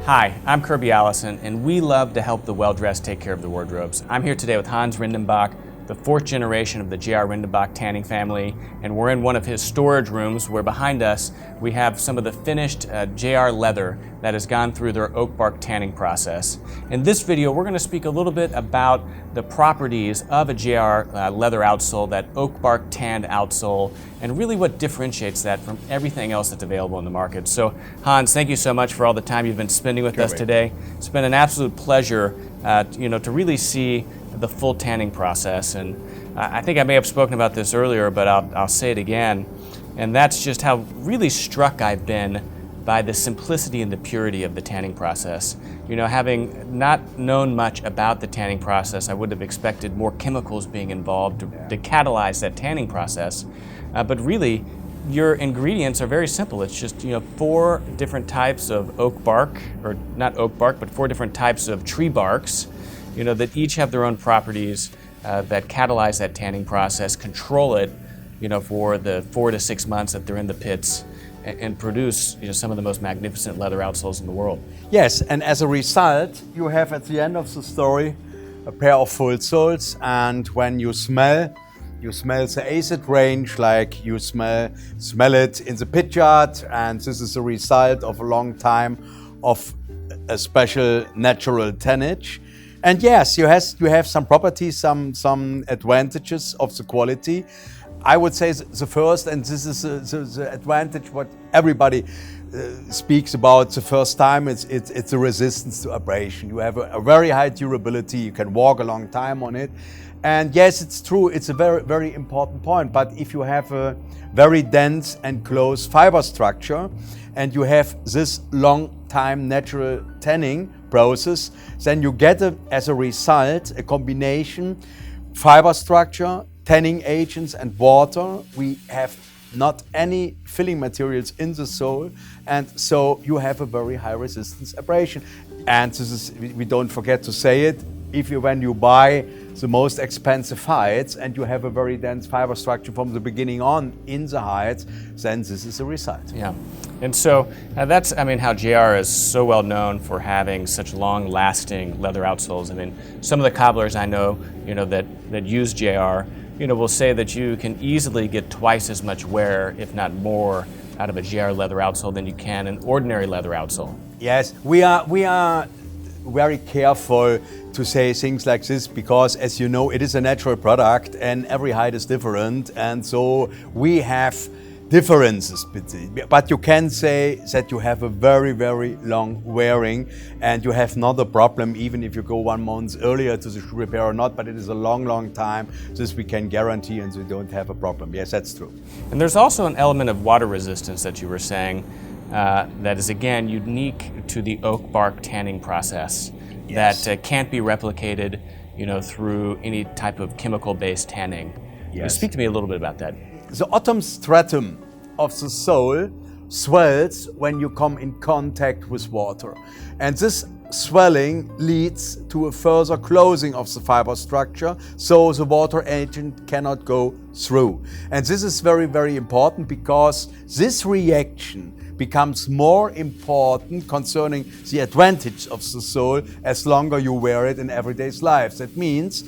Hi, I'm Kirby Allison, and we love to help the well-dressed take care of the wardrobes. I'm here today with Hanns Rendenbach, the fourth generation of the JR Rendenbach tanning family, and we're in one of his storage rooms where behind us we have some of the finished JR leather that has gone through their oak bark tanning process. In this video, we're going to speak a little bit about the properties of a JR leather outsole, that oak bark tanned outsole, and really what differentiates that from everything else that's available in the market. So, Hanns, thank you so much for all the time you've been spending with us today. It's been an absolute pleasure, to really see the full tanning process. And I think I may have spoken about this earlier, but I'll say it again. And that's just how really struck I've been by the simplicity and the purity of the tanning process. You know, having not known much about the tanning process, I would have expected more chemicals being involved to catalyze that tanning process. But really, your ingredients are very simple. It's just, 4 different types of oak bark, or not oak bark, but 4 different types of tree barks, that each have their own properties that catalyze that tanning process, control it, for the 4 to 6 months that they're in the pits, and produce, some of the most magnificent leather outsoles in the world. Yes, and as a result, you have at the end of the story a pair of full soles, and when you smell the acid range like you smell it in the pit yard, and this is a result of a long time of a special natural tannage. And yes, you have some properties, some advantages of the quality. I would say the first, and this is the advantage what everybody speaks about the first time, it's the resistance to abrasion. You have a very high durability, you can walk a long time on it. And yes, it's true, it's a very, very important point. But if you have a very dense and close fiber structure, and you have this long time natural tanning process, then you get as a result a combination fiber structure, tanning agents and water. We have not any filling materials in the sole, and so you have a very high resistance abrasion. And this is, we don't forget to say it, when you buy the most expensive hides and you have a very dense fiber structure from the beginning on in the hides, then this is a result. Yeah, and so that's, how JR is so well known for having such long-lasting leather outsoles. Some of the cobblers I know, that use JR, will say that you can easily get twice as much wear, if not more, out of a JR leather outsole than you can an ordinary leather outsole. Yes, we are very careful to say things like this because, as you know, it is a natural product and every hide is different, and so we have differences. But you can say that you have a very, very long wearing, and you have not a problem even if you go 1 month earlier to the shoe repair or not, but it is a long, long time. This we can guarantee, and we don't have a problem. Yes, that's true. And there's also an element of water resistance that you were saying that is, again, unique to the oak bark tanning process. Yes. That can't be replicated, through any type of chemical-based tanning. Yes. Speak to me a little bit about that. The bottom stratum of the sole swells when you come in contact with water. And this swelling leads to a further closing of the fiber structure, so the water agent cannot go through. And this is very, very important because this reaction becomes more important concerning the advantage of the sole as longer you wear it in everyday's life. That means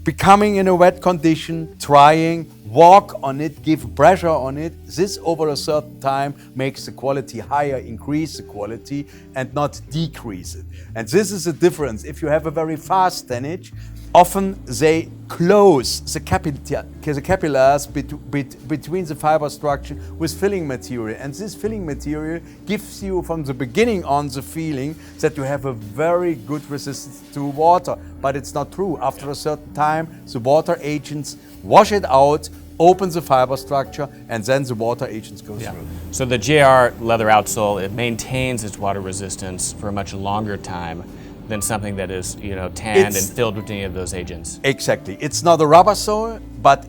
becoming in a wet condition, trying, walk on it, give pressure on it. This over a certain time makes the quality higher, increase the quality, and not decrease it. And this is the difference. If you have a very fast tannage, often they close the capillaries between the fiber structure with filling material. And this filling material gives you from the beginning on the feeling that you have a very good resistance to water. But it's not true. After a certain time, the water agents wash it out, open the fiber structure, and then the water agents go through. So the JR leather outsole, it maintains its water resistance for a much longer time than something that is, tanned and filled with any of those agents. Exactly. It's not a rubber sole, but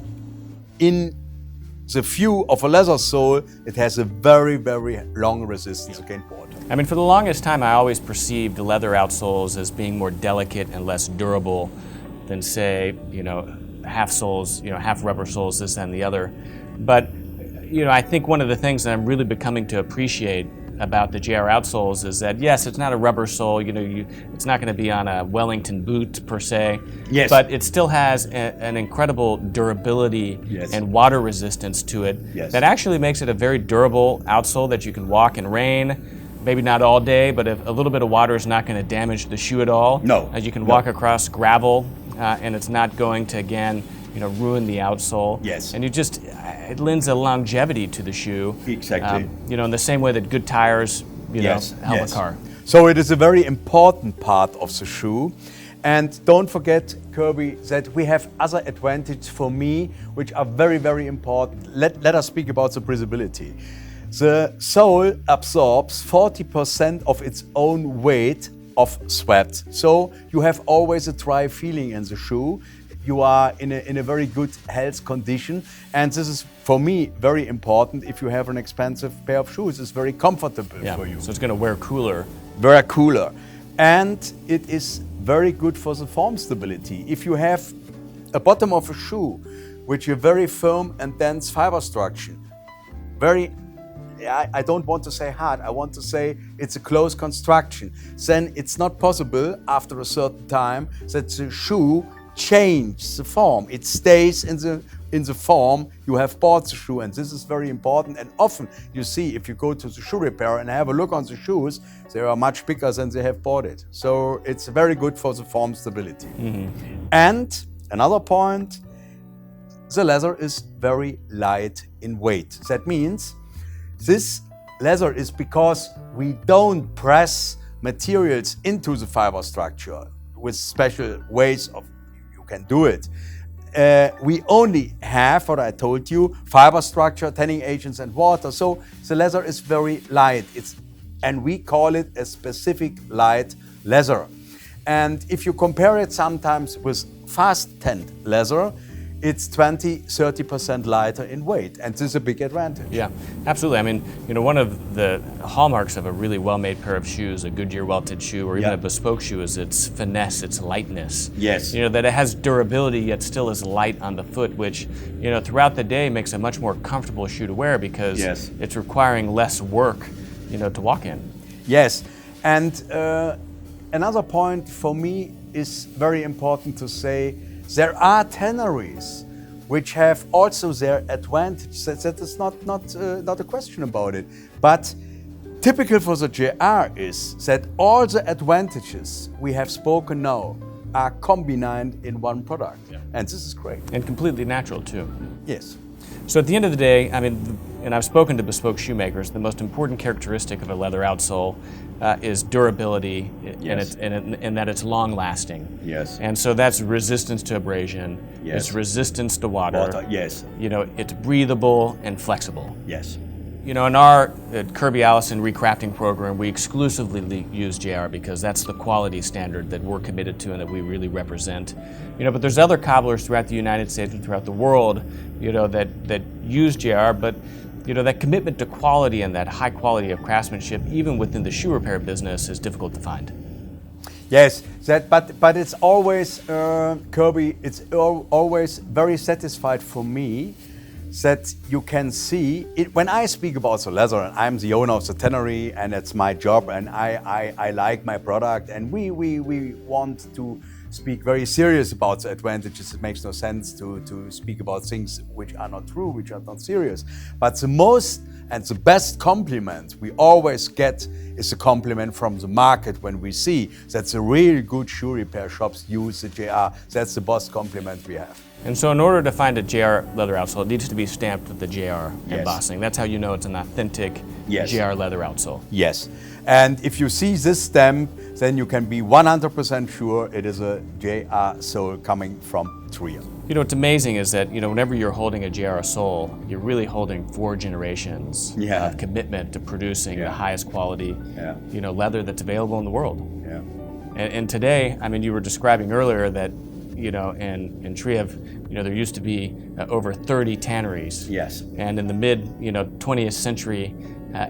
in the view of a leather sole, it has a very, very long resistance against water. For the longest time, I always perceived leather outsoles as being more delicate and less durable than, say, half soles, half rubber soles, this and the other. But, I think one of the things that I'm really becoming to appreciate about the JR outsoles is that, yes, it's not a rubber sole. It's not going to be on a Wellington boot per se. Yes. But it still has an incredible durability Yes. and water resistance to it. Yes. That actually makes it a very durable outsole that you can walk in rain. Maybe not all day, but if a little bit of water is not going to damage the shoe at all. No. As you can walk across gravel, and it's not going to, again, ruin the outsole. Yes. And it lends a longevity to the shoe. Exactly. In the same way that good tires, Yes. help Yes. a car. So it is a very important part of the shoe. And don't forget, Kirby, that we have other advantages for me, which are very, very important. Let us speak about the breathability. The sole absorbs 40% of its own weight of sweat. So you have always a dry feeling in the shoe. You are in a very good health condition. And this is, for me, very important. If you have an expensive pair of shoes, it's very comfortable for you. So it's going to wear cooler. Very cooler. And it is very good for the form stability. If you have a bottom of a shoe, which is very firm and dense fiber structure, I don't want to say hard, I want to say it's a close construction, then it's not possible after a certain time that the shoe changes the form. It stays in the form you have bought the shoe, and this is very important. And often you see, if you go to the shoe repair and have a look on the shoes, they are much bigger than they have bought it. So it's very good for the form stability. Mm-hmm. And another point, the leather is very light in weight. That means this leather is, because we don't press materials into the fiber structure with special ways of you can do it. We only have, what I told you, fiber structure, tanning agents and water. So the leather is very light. And we call it a specific light leather. And if you compare it sometimes with fast tanned leather, it's 20-30% lighter in weight, and this is a big advantage. Yeah, absolutely. I mean, one of the hallmarks of a really well-made pair of shoes, a Goodyear welted shoe, or even a bespoke shoe, is its finesse, its lightness. Yes. That it has durability yet still is light on the foot, which, throughout the day makes a much more comfortable shoe to wear because it's requiring less work, to walk in. Yes, and another point for me is very important to say. There are tanneries which have also their advantage. That is not a question about it. But typical for the JR is that all the advantages we have spoken now are combined in one product. Yeah. And this is great. And completely natural too. Yes. So at the end of the day, I mean, and I've spoken to bespoke shoemakers, the most important characteristic of a leather outsole is durability, and that it's long-lasting. Yes. And so that's resistance to abrasion. Yes. It's resistance to water. Yes. It's breathable and flexible. Yes. In our Kirby Allison Recrafting program, we exclusively use JR because that's the quality standard that we're committed to and that we really represent. But there's other cobblers throughout the United States and throughout the world, that use JR, but that commitment to quality and that high quality of craftsmanship, even within the shoe repair business, is difficult to find. Yes, but it's always, Kirby, it's always very satisfied for me that you can see it. When I speak about the leather, and I'm the owner of the tannery, and it's my job, and I like my product, and we want to speak very serious about the advantages. It makes no sense to speak about things which are not true, which are not serious. But the most and the best compliment we always get is a compliment from the market when we see that the really good shoe repair shops use the JR. That's the best compliment we have. And so in order to find a JR leather outsole, it needs to be stamped with the JR embossing. That's how you know it's an authentic JR leather outsole. Yes. And if you see this stamp, then you can be 100% sure it is a JR sole coming from Trier. What's amazing is that, whenever you're holding a JR sole, you're really holding 4 generations of commitment to producing the highest quality, leather that's available in the world. Yeah. And today, I mean, you were describing earlier that, in Trier, there used to be over 30 tanneries. Yes. And in the mid, 20th century,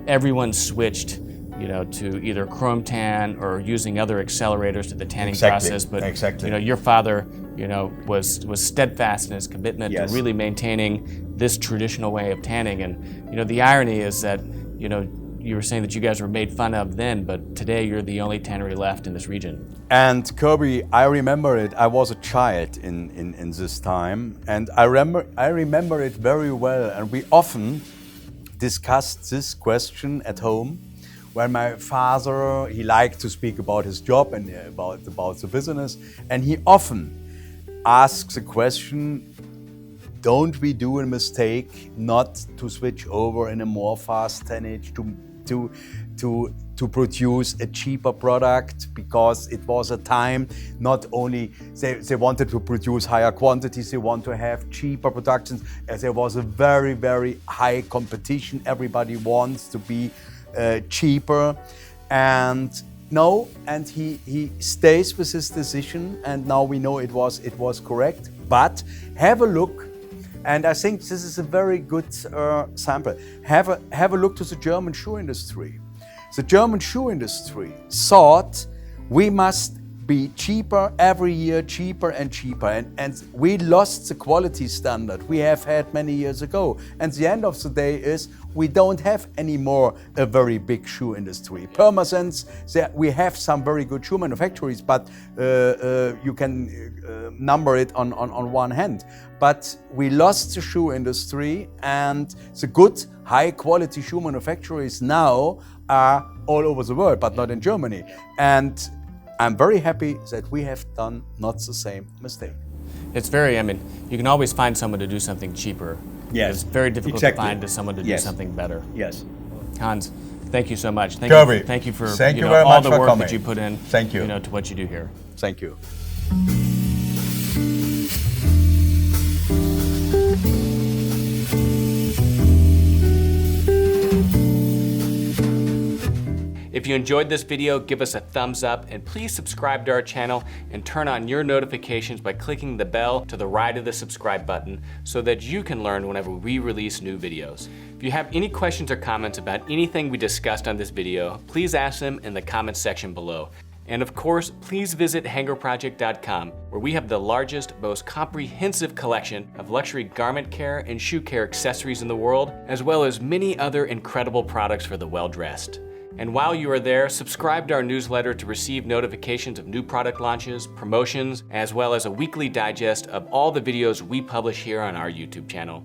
everyone switched, to either chrome tan or using other accelerators to the tanning process. But your father, was steadfast in his commitment to really maintaining this traditional way of tanning. And the irony is that you were saying that you guys were made fun of then, but today you're the only tannery left in this region. And Kirby, I remember it. I was a child in this time, and I remember it very well. And we often discussed this question at home, when my father, he liked to speak about his job and about the business, and he often asks the question, don't we do a mistake not to switch over in a more fast tonnage to produce a cheaper product, because it was a time not only they wanted to produce higher quantities, they want to have cheaper productions, as there was a very, very high competition. Everybody wants to be cheaper, and no, and he stays with his decision, and now we know it was correct. But have a look, and I think this is a very good sample. Have a look to the German shoe industry. The German shoe industry thought we must be cheaper every year, cheaper and cheaper, and we lost the quality standard we have had many years ago. And the end of the day is we don't have anymore a very big shoe industry. Permasense, we have some very good shoe manufacturers, but you can number it on one hand. But we lost the shoe industry, and the good high quality shoe manufacturers now are all over the world, but not in Germany. And I'm very happy that we have done not the same mistake. It's very, I mean, you can always find someone to do something cheaper. Yes. It's very difficult to find someone to do something better. Yes. Hans, thank you so much. Kirby, thank you for very all much the for work coming. that you put in Thank you. To what you do here. Thank you. If you enjoyed this video, give us a thumbs up, and please subscribe to our channel and turn on your notifications by clicking the bell to the right of the subscribe button so that you can learn whenever we release new videos. If you have any questions or comments about anything we discussed on this video, please ask them in the comments section below. And of course, please visit hangerproject.com, where we have the largest, most comprehensive collection of luxury garment care and shoe care accessories in the world, as well as many other incredible products for the well-dressed. And while you are there, subscribe to our newsletter to receive notifications of new product launches, promotions, as well as a weekly digest of all the videos we publish here on our YouTube channel.